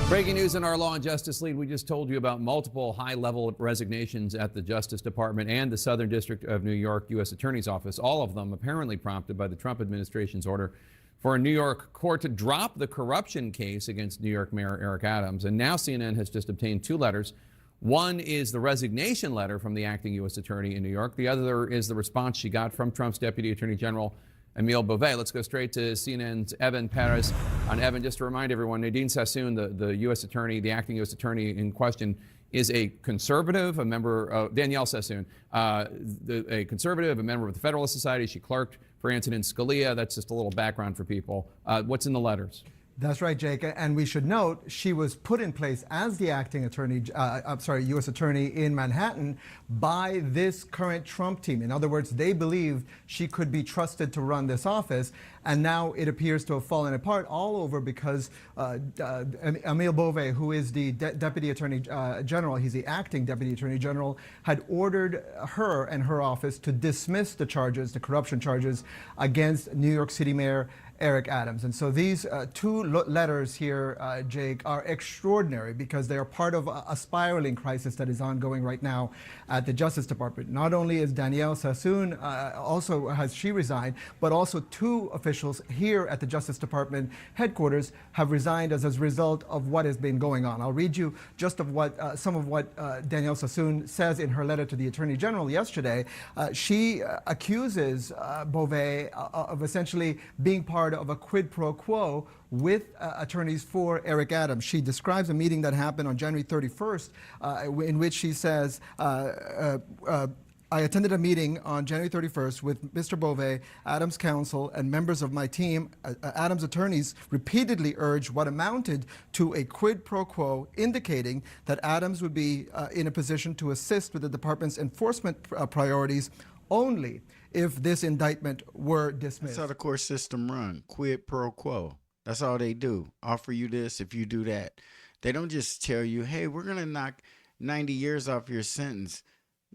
Breaking news in our Law and Justice lead. We just told you about multiple high-level resignations at the Justice Department and the Southern District of New York U.S. Attorney's Office, all of them apparently prompted by the Trump administration's order for a New York court to drop the corruption case against New York Mayor Eric Adams. And now CNN has just obtained two letters. One is the resignation letter from the acting U.S. Attorney in New York. The other is the response she got from Trump's Deputy Attorney General, Emile Beauvais. Let's go straight to CNN's Evan Perez. On Evan, just to remind everyone, Nadine Sassoon, the U.S. Attorney, the acting U.S. Attorney in question, is a conservative, a member of Danielle Sassoon, a conservative, a member of the Federalist Society. She clerked for Antonin Scalia. That's just a little background for people. What's in the letters? That's right, Jake. And we should note she was put in place as the acting attorney, U.S. attorney in Manhattan by this current Trump team. In other words, they believed she could be trusted to run this office. And now it appears to have fallen apart all over because Emile Beauvais, who is the Deputy Attorney General, he's the acting Deputy Attorney General, had ordered her and her office to dismiss the charges, the corruption charges, against New York City Mayor Eric Adams. And so these two letters here, Jake, are extraordinary because they are part of a spiraling crisis that is ongoing right now at the Justice Department. Not only is Danielle Sassoon, also has she resigned, but also two officials here at the Justice Department headquarters have resigned as a result of what has been going on. I'll read you just of what some of what Danielle Sassoon says in her letter to the Attorney General yesterday. She accuses Beauvais of essentially being part of a quid pro quo with attorneys for Eric Adams. She describes a meeting that happened on January 31st in which she says, I attended a meeting on January 31st with Mr. Beauvais, Adams' counsel, and members of my team. Adams' attorneys repeatedly urged what amounted to a quid pro quo, indicating that Adams would be in a position to assist with the department's enforcement priorities only if this indictment were dismissed. That's how the court system run. Quid pro quo. That's all they do. Offer you this if you do that. They don't just tell you, hey, we're going to knock 90 years off your sentence,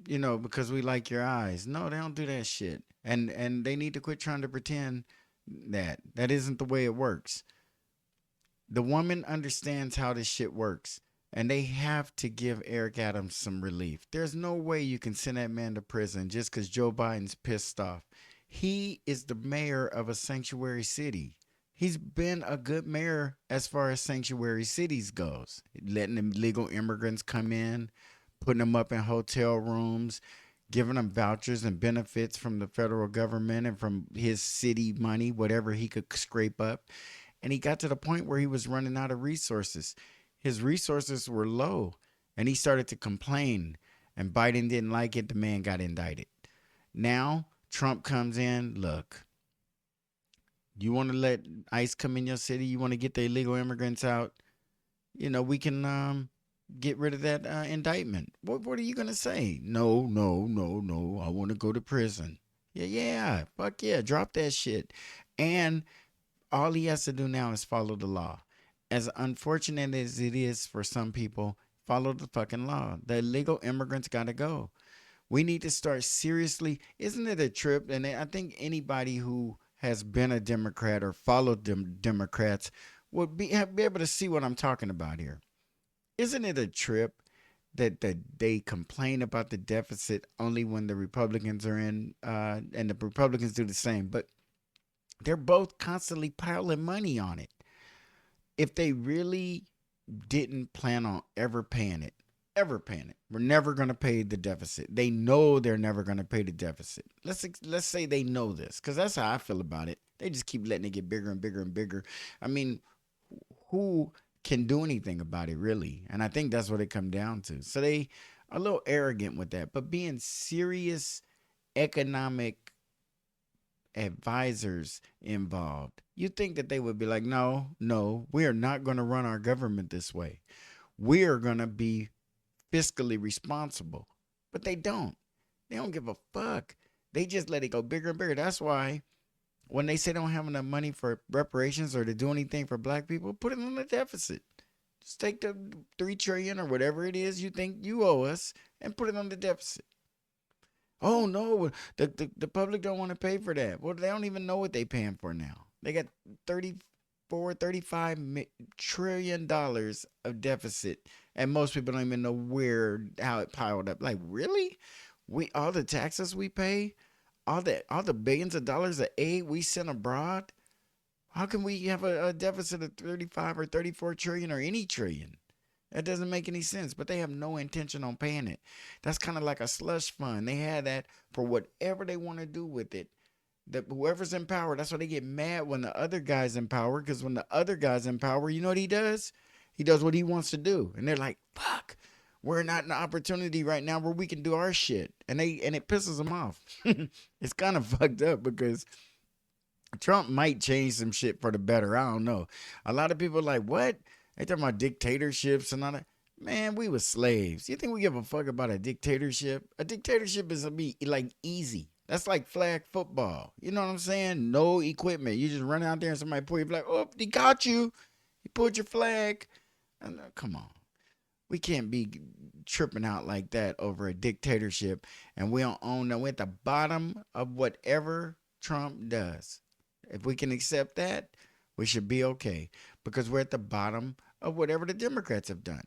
you know, because we like your eyes. No, they don't do that shit. And they need to quit trying to pretend that. That isn't the way it works. The woman understands how this shit works. And they have to give Eric Adams some relief. There's no way you can send that man to prison just because Joe Biden's pissed off. He is the mayor of a sanctuary city. He's been a good mayor as far as sanctuary cities goes. Letting illegal immigrants come in, putting them up in hotel rooms, giving them vouchers and benefits from the federal government and from his city money, whatever he could scrape up. And he got to the point where he was running out of resources. His resources were low, and he started to complain, and Biden didn't like it. The man got indicted. Now, Trump comes in. Look, you want to let ICE come in your city? You want to get the illegal immigrants out? You know, we can get rid of that indictment. What are you going to say? No, I want to go to prison. Yeah, fuck yeah, drop that shit. And all he has to do now is follow the law. As unfortunate as it is for some people, follow the fucking law. The illegal immigrants got to go. We need to start seriously. Isn't it a trip? And I think anybody who has been a Democrat or followed them Democrats would be able to see what I'm talking about here. Isn't it a trip that they complain about the deficit only when the Republicans are in, and the Republicans do the same, but they're both constantly piling money on it. If they really didn't plan on ever paying it, we're never going to pay the deficit. They know they're never going to pay the deficit. Let's say they know this, because that's how I feel about it. They just keep letting it get bigger and bigger and bigger. I mean, who can do anything about it, really? And I think that's what it comes down to. So they are a little arrogant with that. But being serious economic advisors involved, you think that they would be like, no, we are not going to run our government this way. We are going to be fiscally responsible. But they don't. They don't give a fuck. They just let it go bigger and bigger. That's why when they say they don't have enough money for reparations or to do anything for black people, put it on the deficit. Just take the $3 trillion or whatever it is you think you owe us and put it on the deficit. Oh, no, the public don't want to pay for that. Well, they don't even know what they're paying for now. They got 30 $35 trillion of deficit, and most people don't even know how it piled up. Like, really? All the taxes we pay, all the billions of dollars of aid we send abroad. How can we have a deficit of 35 or 34 trillion or any trillion? That doesn't make any sense, but they have no intention on paying it. That's kind of like a slush fund. They had that for whatever they want to do with it. That whoever's in power, that's why they get mad when the other guy's in power. Because when the other guy's in power, you know what he does? He does what he wants to do, and they're like, "Fuck, we're not in an opportunity right now where we can do our shit," and it pisses them off. It's kind of fucked up because Trump might change some shit for the better. I don't know. A lot of people are like, what? They talking about dictatorships and all that. Man, we were slaves. You think we give a fuck about a dictatorship? A dictatorship is like easy. That's like flag football. You know what I'm saying? No equipment. You just run out there and somebody pull your flag. Oh, he got you. He pulled your flag. And, come on. We can't be tripping out like that over a dictatorship. And we don't own that. We're at the bottom of whatever Trump does. If we can accept that, we should be okay, because we're at the bottom of whatever the Democrats have done.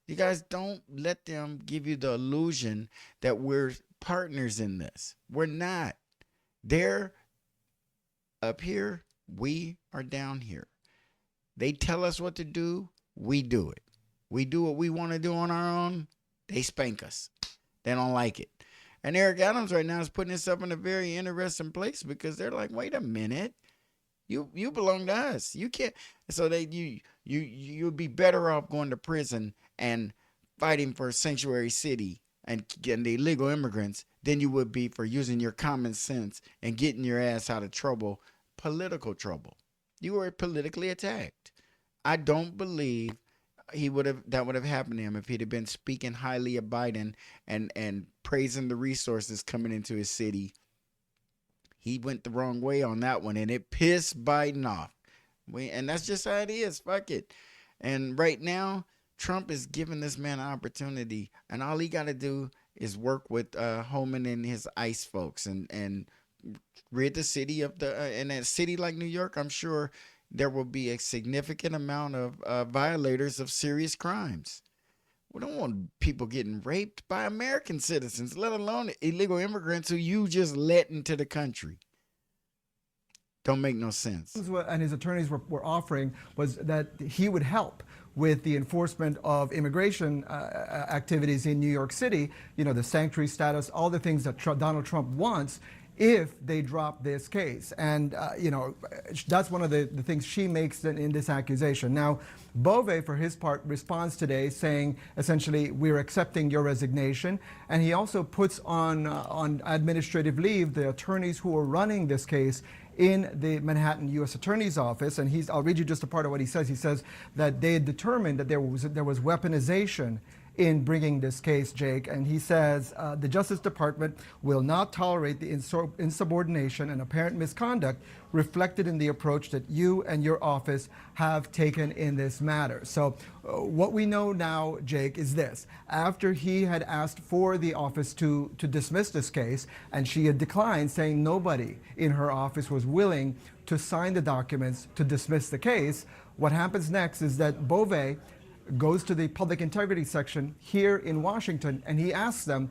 You guys don't let them give you the illusion that we're partners in this. We're not. They're up here. We are down here. They tell us what to do. We do it. We do what we want to do on our own. They spank us. They don't like it. And Eric Adams right now is putting himself in a very interesting place, because they're like, wait a minute, you belong to us. You can't. So you'd be better off going to prison and fighting for a sanctuary city and getting the illegal immigrants than you would be for using your common sense and getting your ass out of trouble, political trouble. You were politically attacked. I don't believe that would have happened to him if he'd have been speaking highly of Biden and praising the resources coming into his city. He went the wrong way on that one, and it pissed Biden off. And that's just how it is. Fuck it. And right now, Trump is giving this man an opportunity, and all he got to do is work with Homan and his ICE folks and rid the city of in a city like New York, I'm sure there will be a significant amount of violators of serious crimes. We don't want people getting raped by American citizens, let alone illegal immigrants who you just let into the country. Don't make no sense. And his attorneys were offering was that he would help with the enforcement of immigration activities in New York City, you know, the sanctuary status, all the things that Donald Trump wants, if they drop this case. And, you know, that's one of the things she makes in this accusation. Now, Bove, for his part, responds today saying, essentially, we're accepting your resignation. And he also puts on administrative leave the attorneys who are running this case in the Manhattan U.S. Attorney's Office. And I'll read you just a part of what he says. He says that they had determined that there was weaponization in bringing this case, Jake. And he says the Justice Department will not tolerate the insubordination and apparent misconduct reflected in the approach that you and your office have taken in this matter. So what we know now, Jake, is this. After he had asked for the office to dismiss this case, and she had declined, saying nobody in her office was willing to sign the documents to dismiss the case, what happens next is that Bove goes to the public integrity section here in Washington, and he asks them,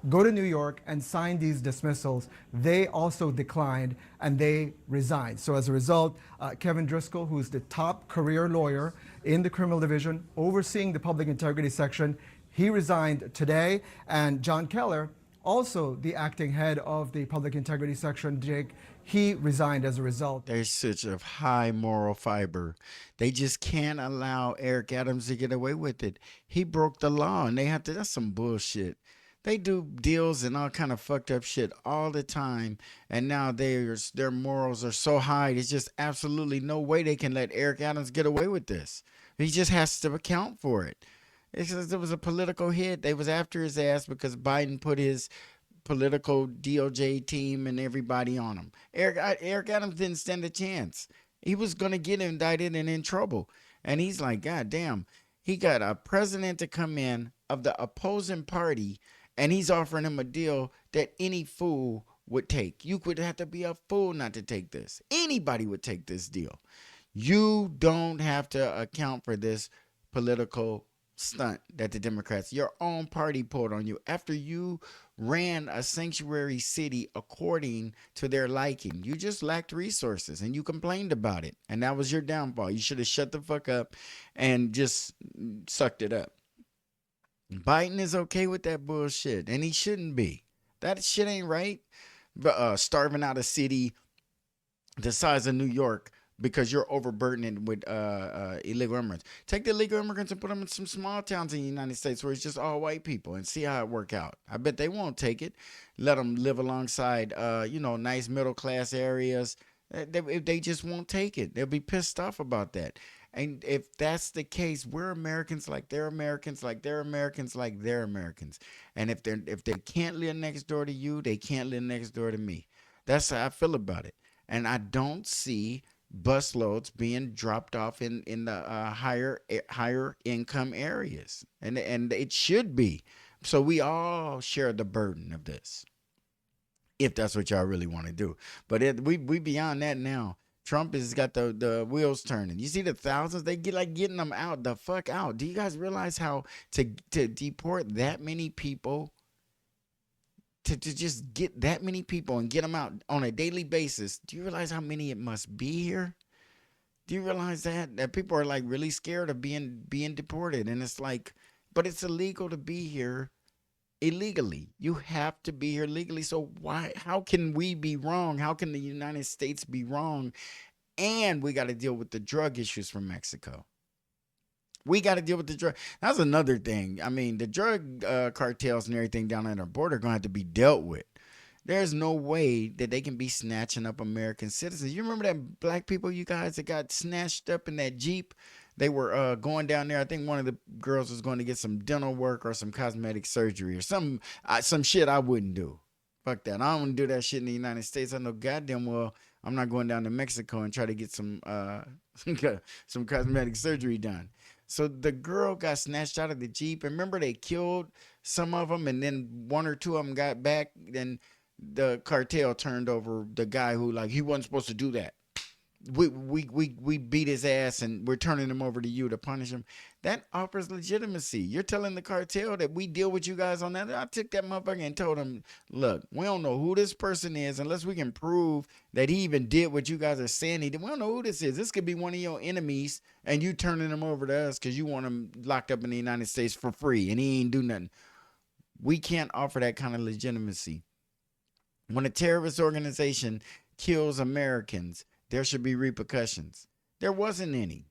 go to New York and sign these dismissals. They also declined, and they resigned. So as a result, Kevin Driscoll, who's the top career lawyer in the criminal division overseeing the public integrity section, he resigned today. And John Keller, also the acting head of the public integrity section, Jake, he resigned as a result. There's such a high moral fiber. They just can't allow Eric Adams to get away with it. He broke the law, and that's some bullshit. They do deals and all kind of fucked up shit all the time, and now their morals are so high, there's just absolutely no way they can let Eric Adams get away with this. He just has to account for it. It was a political hit. They was after his ass because Biden put his political DOJ team and everybody on him. Eric Adams didn't stand a chance. He was going to get indicted and in trouble. And he's like, God damn, he got a president to come in of the opposing party, and he's offering him a deal that any fool would take. You would have to be a fool not to take this. Anybody would take this deal. You don't have to account for this political stunt that the Democrats, your own party, pulled on you after you ran a sanctuary city according to their liking. You just lacked resources and you complained about it. And that was your downfall. You should have shut the fuck up and just sucked it up. Biden is okay with that bullshit, and he shouldn't be. That shit ain't right. Starving out a city the size of New York because you're overburdening with illegal immigrants. Take the illegal immigrants and put them in some small towns in the United States where it's just all white people and see how it work out. I bet they won't take it. Let them live alongside, nice middle class areas. They just won't take it. They'll be pissed off about that. And if that's the case, we're Americans like they're Americans, like they're Americans, like they're Americans. And if they can't live next door to you, they can't live next door to me. That's how I feel about it. And I don't see busloads being dropped off in the higher income areas, and it should be. So we all share the burden of this, if that's what y'all really want to do. But we beyond that now. Trump has got the wheels turning. You see the thousands, they getting them out the fuck out. Do you guys realize how to deport that many people? To just get that many people and get them out on a daily basis. Do you realize how many it must be here? Do you realize that people are like really scared of being deported? And it's like, but it's illegal to be here illegally. You have to be here legally. So how can we be wrong? How can the United States be wrong? And we got to deal with the drug issues from Mexico. We got to deal with the drug. That's another thing. I mean, the drug cartels and everything down at our border are going to have to be dealt with. There's no way that they can be snatching up American citizens. You remember that black people, you guys, that got snatched up in that Jeep? They were going down there. I think one of the girls was going to get some dental work or some cosmetic surgery or some shit I wouldn't do. Fuck that. I don't want to do that shit in the United States. I know goddamn well I'm not going down to Mexico and try to get some cosmetic surgery done. So the girl got snatched out of the Jeep. And remember, they killed some of them, and then one or two of them got back. Then the cartel turned over the guy who, like, he wasn't supposed to do that. We beat his ass, and we're turning him over to you to punish him. That offers legitimacy. You're telling the cartel that we deal with you guys on that. I took that motherfucker and told him, look, we don't know who this person is unless we can prove that he even did what you guys are saying he did. We don't know who this is. This could be one of your enemies, and you turning him over to us because you want him locked up in the United States for free, and he ain't do nothing. We can't offer that kind of legitimacy. When a terrorist organization kills Americans, there should be repercussions. There wasn't any.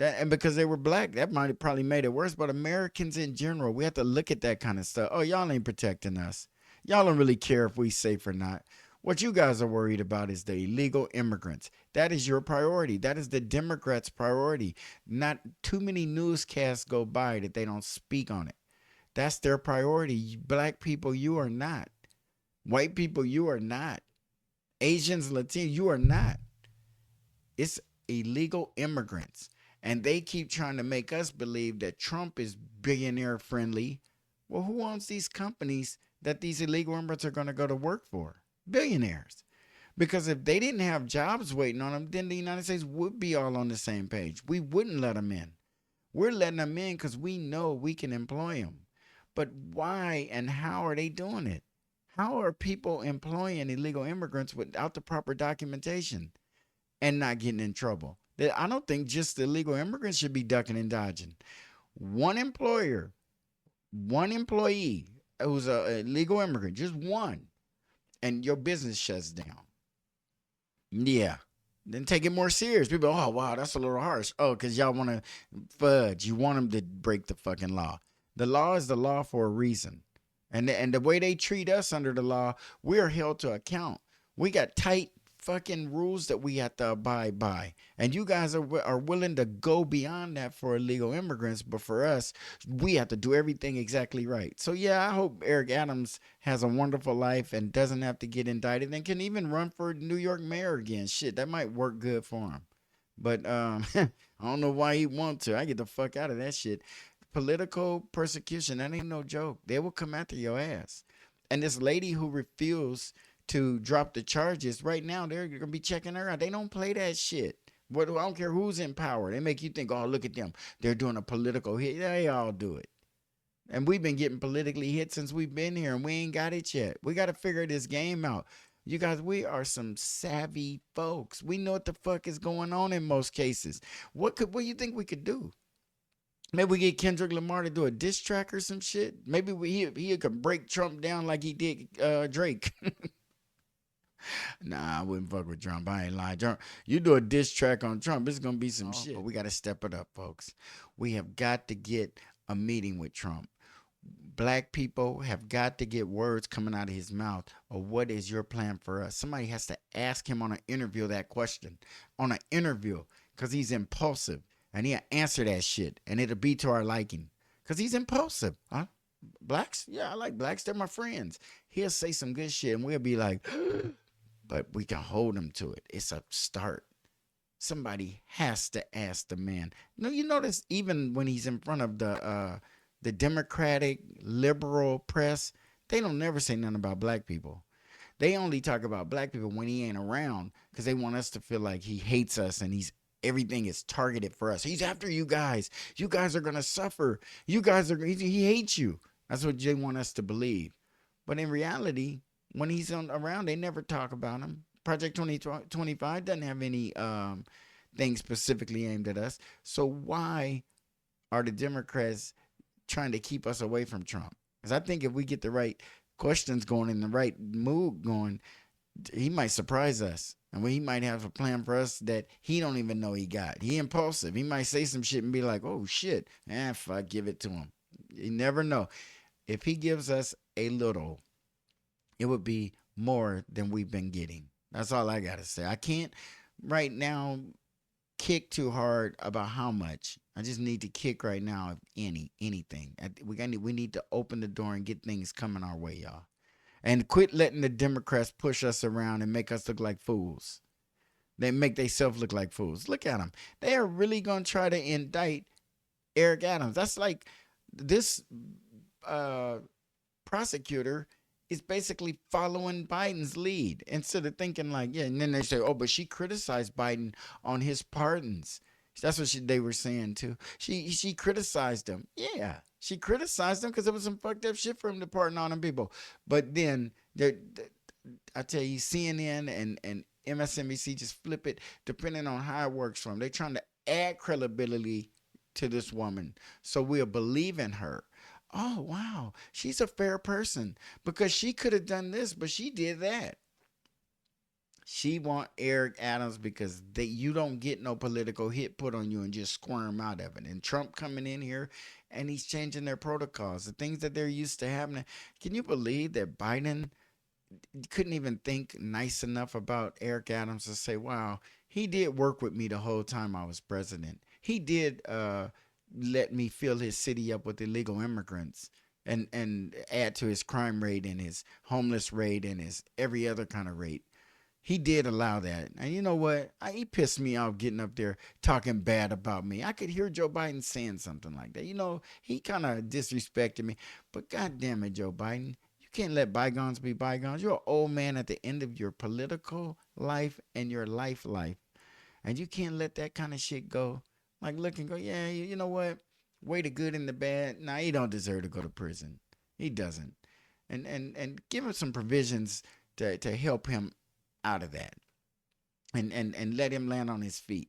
And because they were black, that might have probably made it worse. But Americans in general, we have to look at that kind of stuff. Oh, y'all ain't protecting us. Y'all don't really care if we safe or not. What you guys are worried about is the illegal immigrants. That is your priority. That is the Democrats' priority. Not too many newscasts go by that they don't speak on it. That's their priority. Black people, you are not. White people, you are not. Asians, Latinos, you are not. It's illegal immigrants. And they keep trying to make us believe that Trump is billionaire friendly. Well, who owns these companies that these illegal immigrants are going to go to work for? Billionaires. Because if they didn't have jobs waiting on them, then the United States would be all on the same page. We wouldn't let them in. We're letting them in because we know we can employ them. But why and how are they doing it? How are people employing illegal immigrants without the proper documentation and not getting in trouble? I don't think just the illegal immigrants should be ducking and dodging. One employer, one employee who's a illegal immigrant, just one, and your business shuts down. Yeah. Then take it more serious. People, oh, wow, that's a little harsh. Oh, because y'all want to fudge. You want them to break the fucking law. The law is the law for a reason. And the way they treat us under the law, we're held to account. We got tight fucking rules that we have to abide by. And you guys are willing to go beyond that for illegal immigrants. But for us, we have to do everything exactly right. So, yeah, I hope Eric Adams has a wonderful life and doesn't have to get indicted and can even run for New York mayor again. Shit, that might work good for him. But I don't know why he wants to. I get the fuck out of that shit. Political persecution, that ain't no joke. They will come after your ass. And this lady who refused to drop the charges, right now they're going to be checking her out. They don't play that shit. What, I don't care who's in power. They make you think, oh, look at them. They're doing a political hit. They all do it. And we've been getting politically hit since we've been here, and we ain't got it yet. We got to figure this game out. You guys, we are some savvy folks. We know what the fuck is going on in most cases. What do you think we could do? Maybe we get Kendrick Lamar to do a diss track or some shit. Maybe he could break Trump down like he did Drake. Nah, I wouldn't fuck with Trump. I ain't lying. Trump, you do a diss track on Trump, it's gonna be some shit. But we gotta step it up, folks. We have got to get a meeting with Trump. Black people have got to get words coming out of his mouth of what is your plan for us. Somebody has to ask him on an interview that question. On an interview, because he's impulsive. And he'll answer that shit. And it'll be to our liking. Because he's impulsive. Huh? Blacks? Yeah, I like blacks. They're my friends. He'll say some good shit. And we'll be like, but we can hold him to it. It's a start. Somebody has to ask the man. No, you notice even when he's in front of the Democratic liberal press, they don't never say nothing about black people. They only talk about black people when he ain't around because they want us to feel like he hates us and everything is targeted for us. He's after you guys. You guys are going to suffer. He hates you. That's what they want us to believe. But in reality, when he's around, they never talk about him. Project 2025 doesn't have any thing specifically aimed at us. So why are the Democrats trying to keep us away from Trump? Because I think if we get the right questions going and the right mood going, he might surprise us. And he might have a plan for us that he don't even know he got. He impulsive. He might say some shit and be like, oh, shit. Fuck, give it to him. You never know. If he gives us a little, it would be more than we've been getting. That's all I got to say. I can't right now kick too hard about how much. I just need to kick right now, if anything. We need to open the door and get things coming our way, y'all. And quit letting the Democrats push us around and make us look like fools. They make themselves look like fools. Look at them. They are really going to try to indict Eric Adams. That's like this prosecutor is basically following Biden's lead instead of thinking like, yeah, and then they say, oh, but she criticized Biden on his pardons. That's what they were saying too. She criticized him. Yeah, she criticized him because it was some fucked up shit for him to pardon on them people. But then I tell you, CNN and MSNBC just flip it depending on how it works for them. They're trying to add credibility to this woman, so we'll believe in her. Oh wow, she's a fair person because she could have done this, but she did that. She want Eric Adams because you don't get no political hit put on you and just squirm out of it. And Trump coming in here and he's changing their protocols, the things that they're used to happening. Can you believe that Biden couldn't even think nice enough about Eric Adams to say, wow, he did work with me the whole time I was president. He did let me fill his city up with illegal immigrants and add to his crime rate and his homeless rate and his every other kind of rate. He did allow that. And you know what? He pissed me off getting up there talking bad about me. I could hear Joe Biden saying something like that. You know, he kind of disrespected me. But God damn it, Joe Biden. You can't let bygones be bygones. You're an old man at the end of your political life and your life. And you can't let that kind of shit go. Like look and go, yeah, you know what? Weigh the good and the bad. Nah, he don't deserve to go to prison. He doesn't. And give him some provisions to help him out of that and let him land on his feet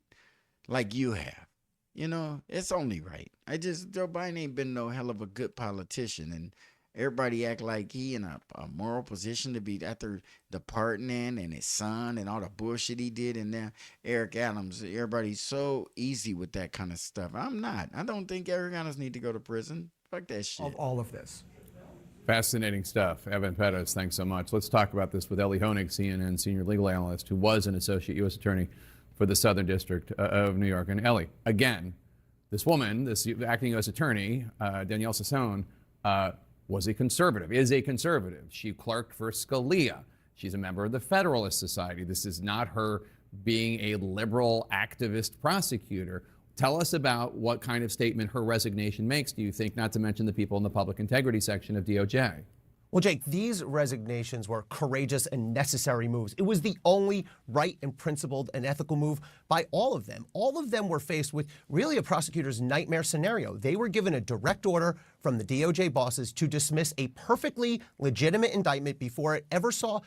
like you have. You know, it's only right. Joe Biden ain't been no hell of a good politician, and everybody act like he in a moral position to be after the pardoning and his son and all the bullshit he did. And then Eric Adams, everybody's so easy with that kind of stuff. I'm not. I don't think Eric Adams need to go to prison. Fuck that shit. Of all of this. Fascinating stuff. Evan Pettis, thanks so much. Let's talk about this with Ellie Honig, CNN senior legal analyst, who was an associate U.S. attorney for the Southern District of New York. And Ellie, again, this woman, this acting U.S. attorney, Danielle Sassone, was a conservative, is a conservative. She clerked for Scalia. She's a member of the Federalist Society. This is not her being a liberal activist prosecutor. Tell us about what kind of statement her resignation makes, do you think, not to mention the people in the public integrity section of DOJ? Well, Jake, these resignations were courageous and necessary moves. It was the only right and principled and ethical move by all of them. All of them were faced with really a prosecutor's nightmare scenario. They were given a direct order from the DOJ bosses to dismiss a perfectly legitimate indictment before it ever saw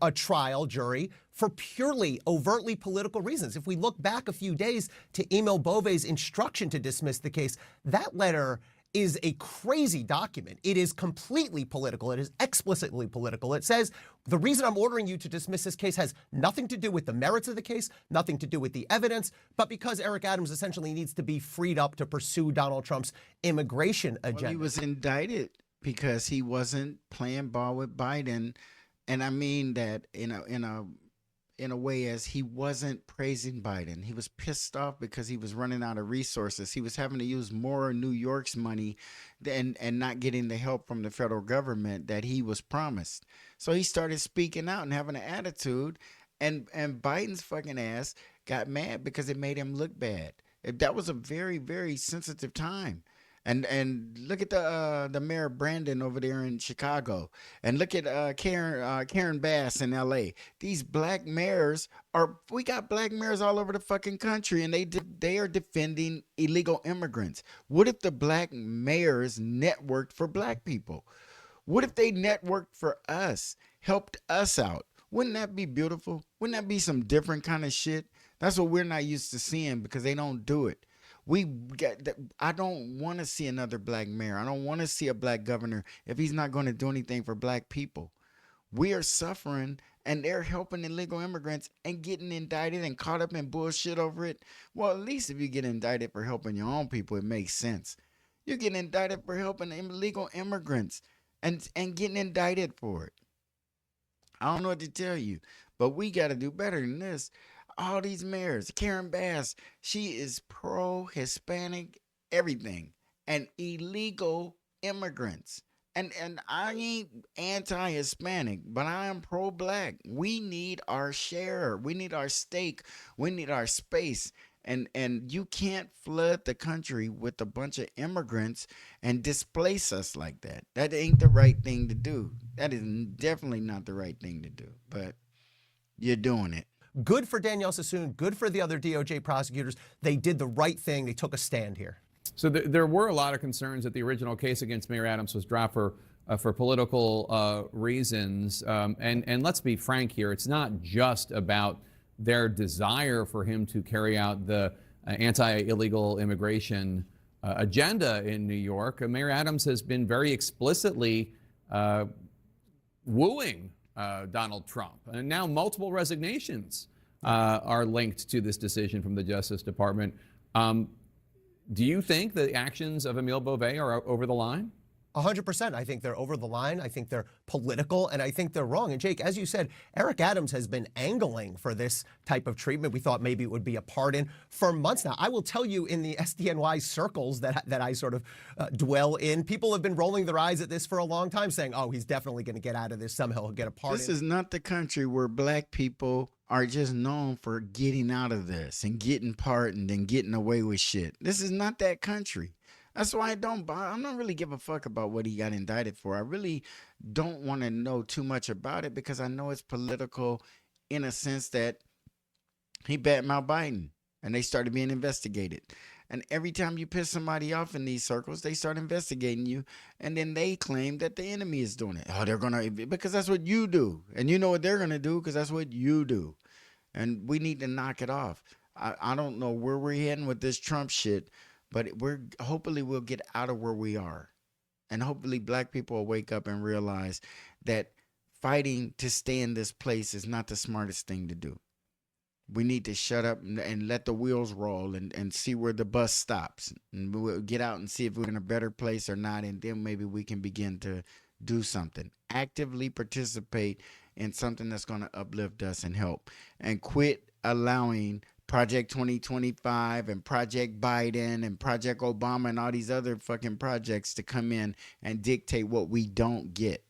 a trial jury for purely overtly political reasons. If we look back a few days to Emil Bove's instruction to dismiss the case, that letter is a crazy document. It is completely political. It is explicitly political. It says, the reason I'm ordering you to dismiss this case has nothing to do with the merits of the case, nothing to do with the evidence, but because Eric Adams essentially needs to be freed up to pursue Donald Trump's immigration agenda. Well, he was indicted because he wasn't playing ball with Biden. And I mean that in a way as he wasn't praising Biden. He was pissed off because he was running out of resources. He was having to use more of New York's money and not getting the help from the federal government that he was promised. So he started speaking out and having an attitude, and Biden's fucking ass got mad because it made him look bad. That was a very, very sensitive time. And look at the mayor Brandon over there in Chicago, and look at Karen Bass in L.A. These black mayors we got black mayors all over the fucking country, and they are defending illegal immigrants. What if the black mayors networked for black people? What if they networked for us, helped us out? Wouldn't that be beautiful? Wouldn't that be some different kind of shit? That's what we're not used to seeing because they don't do it. I don't want to see another black mayor. I don't want to see a black governor if he's not going to do anything for black people. We are suffering, and they're helping illegal immigrants and getting indicted and caught up in bullshit over it. Well, at least if you get indicted for helping your own people, it makes sense. You're getting indicted for helping illegal immigrants and getting indicted for it. I don't know what to tell you, but we got to do better than this. All these mayors, Karen Bass, she is pro-Hispanic everything, and illegal immigrants. And I ain't anti-Hispanic, but I am pro-black. We need our share. We need our stake. We need our space. And you can't flood the country with a bunch of immigrants and displace us like that. That ain't the right thing to do. That is definitely not the right thing to do. But you're doing it. Good for Danielle Sassoon, good for the other DOJ prosecutors. They did the right thing. They took a stand here. So there were a lot of concerns that the original case against Mayor Adams was dropped for political reasons. And let's be frank here, it's not just about their desire for him to carry out the anti-illegal immigration agenda in New York. Mayor Adams has been very explicitly wooing Donald Trump. And now multiple resignations are linked to this decision from the Justice Department. Do you think the actions of Emil Bove are over the line? 100%. I think they're over the line. I think they're political, and I think they're wrong. And Jake, as you said, Eric Adams has been angling for this type of treatment. We thought maybe it would be a pardon for months now. I will tell you, in the SDNY circles that I sort of dwell in, people have been rolling their eyes at this for a long time, saying, oh, he's definitely going to get out of this. Somehow he'll get a pardon. This is not the country where black people are just known for getting out of this and getting pardoned and getting away with shit. This is not that country. That's why I don't really give a fuck about what he got indicted for. I really don't want to know too much about it because I know it's political in a sense that he badmouthed Biden and they started being investigated. And every time you piss somebody off in these circles, they start investigating you. And then they claim that the enemy is doing it. Oh, they're going to, because that's what you do. And you know what they're going to do because that's what you do. And we need to knock it off. I don't know where we're heading with this Trump shit. But hopefully we'll get out of where we are. And hopefully black people will wake up and realize that fighting to stay in this place is not the smartest thing to do. We need to shut up and let the wheels roll and see where the bus stops. And we'll get out and see if we're in a better place or not. And then maybe we can begin to do something. Actively participate in something that's going to uplift us and help. And quit allowing Project 2025 and Project Biden and Project Obama and all these other fucking projects to come in and dictate what we don't get.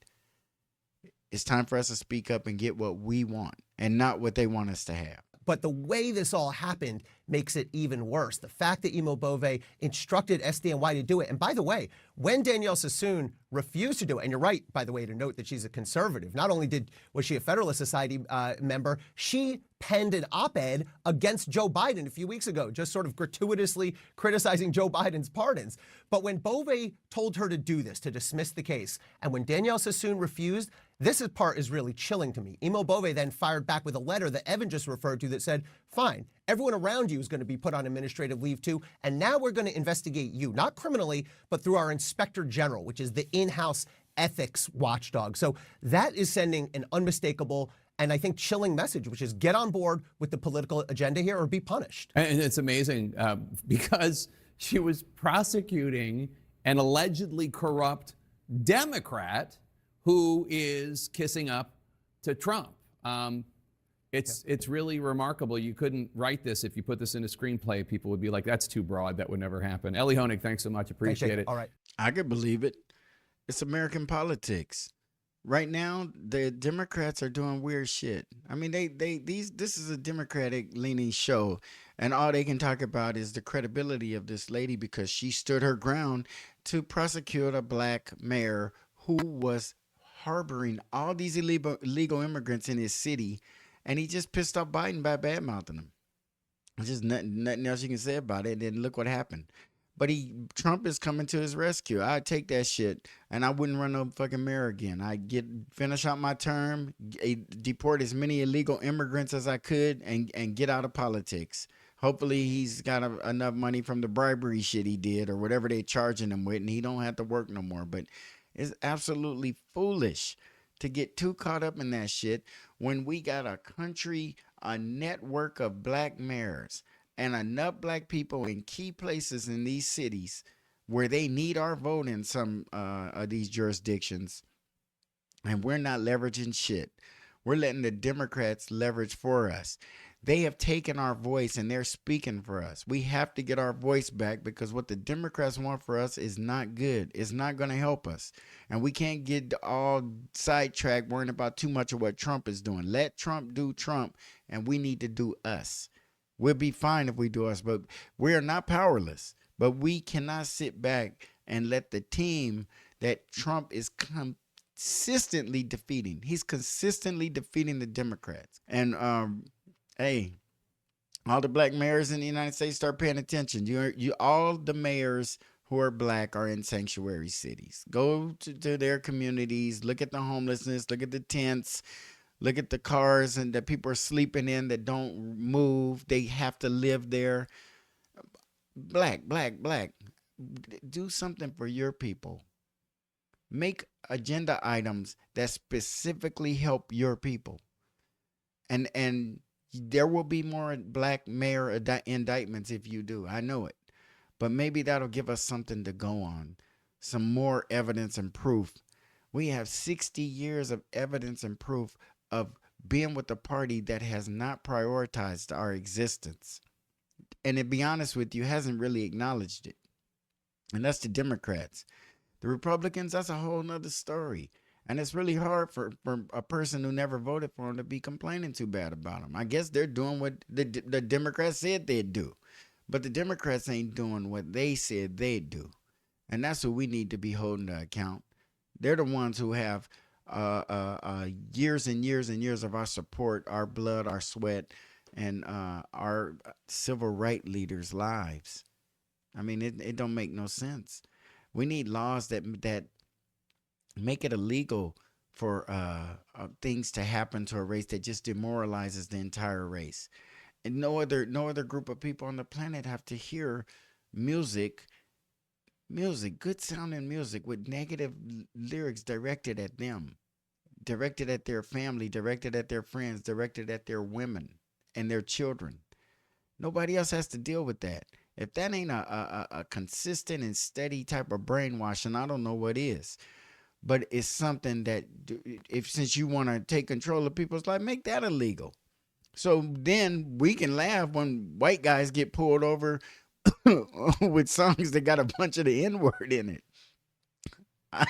It's time for us to speak up and get what we want and not what they want us to have. But the way this all happened makes it even worse. The fact that Imo Bove instructed SDNY to do it. And by the way, when Danielle Sassoon refused to do it, and you're right, by the way, to note that she's a conservative. Not only was she a Federalist Society member, she penned an op-ed against Joe Biden a few weeks ago, just sort of gratuitously criticizing Joe Biden's pardons. But when Bove told her to do this, to dismiss the case, and when Danielle Sassoon refused, part is really chilling to me. Imo Bove then fired back with a letter that Evan just referred to that said, fine, everyone around you is going to be put on administrative leave too, and now we're going to investigate you, not criminally, but through our Inspector General, which is the in-house ethics watchdog. So that is sending an unmistakable and I think chilling message, which is get on board with the political agenda here or be punished. And it's amazing because she was prosecuting an allegedly corrupt Democrat who is kissing up to Trump. It's really remarkable. You couldn't write this if you put this in a screenplay. People would be like, that's too broad. That would never happen. Ellie Honig, thanks so much. Appreciate it. All right. I could believe it. It's American politics. Right now, the Democrats are doing weird shit. I mean, this is a Democratic leaning show, and all they can talk about is the credibility of this lady because she stood her ground to prosecute a black mayor who was harboring all these illegal immigrants in his city, and he just pissed off Biden by bad-mouthing him. There's just nothing else you can say about it, and then look what happened. But Trump is coming to his rescue. I'd take that shit, and I wouldn't run no fucking mayor again. I'd finish out my term, deport as many illegal immigrants as I could, and get out of politics. Hopefully he's got enough money from the bribery shit he did or whatever they're charging him with, and he don't have to work no more. But it's absolutely foolish to get too caught up in that shit when we got a country, a network of black mayors, and enough black people in key places in these cities where they need our vote in some of these jurisdictions. And we're not leveraging shit. We're letting the Democrats leverage for us. They have taken our voice and they're speaking for us. We have to get our voice back because what the Democrats want for us is not good. It's not going to help us. And we can't get all sidetracked worrying about too much of what Trump is doing. Let Trump do Trump, and we need to do us. We'll be fine if we do us, but we are not powerless. But we cannot sit back and let the team that Trump is consistently defeating. He's consistently defeating the Democrats. And hey, all the black mayors in the United States, start paying attention. All the mayors who are black are in sanctuary cities. Go to their communities, look at the homelessness, look at the tents. Look at the cars and that people are sleeping in that don't move. They have to live there. Black. Do something for your people. Make agenda items that specifically help your people. And there will be more black mayor indictments if you do. I know it. But maybe that'll give us something to go on. Some more evidence and proof. We have 60 years of evidence and proof of being with a party that has not prioritized our existence. And to be honest with you, hasn't really acknowledged it. And that's the Democrats. The Republicans, that's a whole nother story. And it's really hard for a person who never voted for them to be complaining too bad about them. I guess they're doing what the Democrats said they'd do. But the Democrats ain't doing what they said they'd do. And that's who we need to be holding to account. They're the ones who have years and years and years of our support, our blood, our sweat, and our civil rights leaders' lives. I mean, it don't make no sense. We need laws that make it illegal for things to happen to a race that just demoralizes the entire race. And no other group of people on the planet have to hear music, good sounding music with negative lyrics directed at them, directed at their family, directed at their friends, directed at their women and their children. Nobody else has to deal with that. If that ain't a consistent and steady type of brainwashing, I don't know what is. But it's something that since you want to take control of people's life, make that illegal. So then we can laugh when white guys get pulled over with songs that got a bunch of the N-word in it. I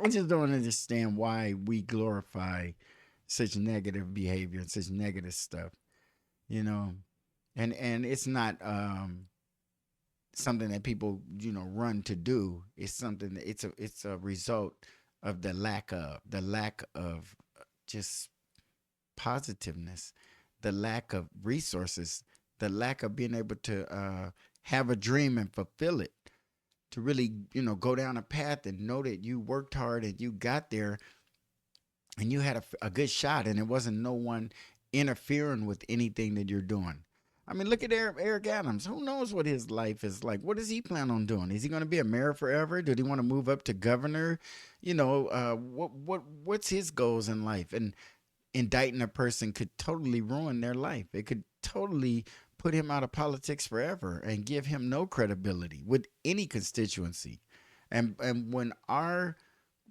just don't understand why we glorify such negative behavior and such negative stuff, you know. And it's not something that people, you know, run to do. It's something that it's a result of the lack of just positiveness, the lack of resources, the lack of being able to have a dream and fulfill it, to really, you know, go down a path and know that you worked hard and you got there and you had a good shot, and it wasn't no one interfering with anything that you're doing. I mean, look at Eric Adams. Who knows what his life is like? What does he plan on doing? Is he going to be a mayor forever? Did he want to move up to governor? You know, what's his goals in life? And indicting a person could totally ruin their life. It could totally put him out of politics forever and give him no credibility with any constituency. And when our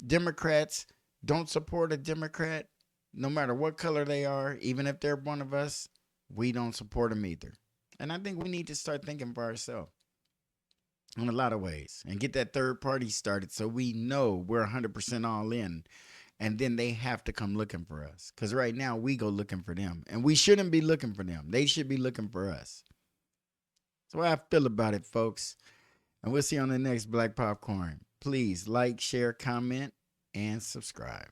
Democrats don't support a Democrat, no matter what color they are, even if they're one of us, we don't support them either. And I think we need to start thinking for ourselves in a lot of ways and get that third party started so we know we're 100% all in. And then they have to come looking for us. Because right now we go looking for them. And we shouldn't be looking for them. They should be looking for us. That's how I feel about it, folks. And we'll see you on the next Black Popcorn. Please like, share, comment, and subscribe.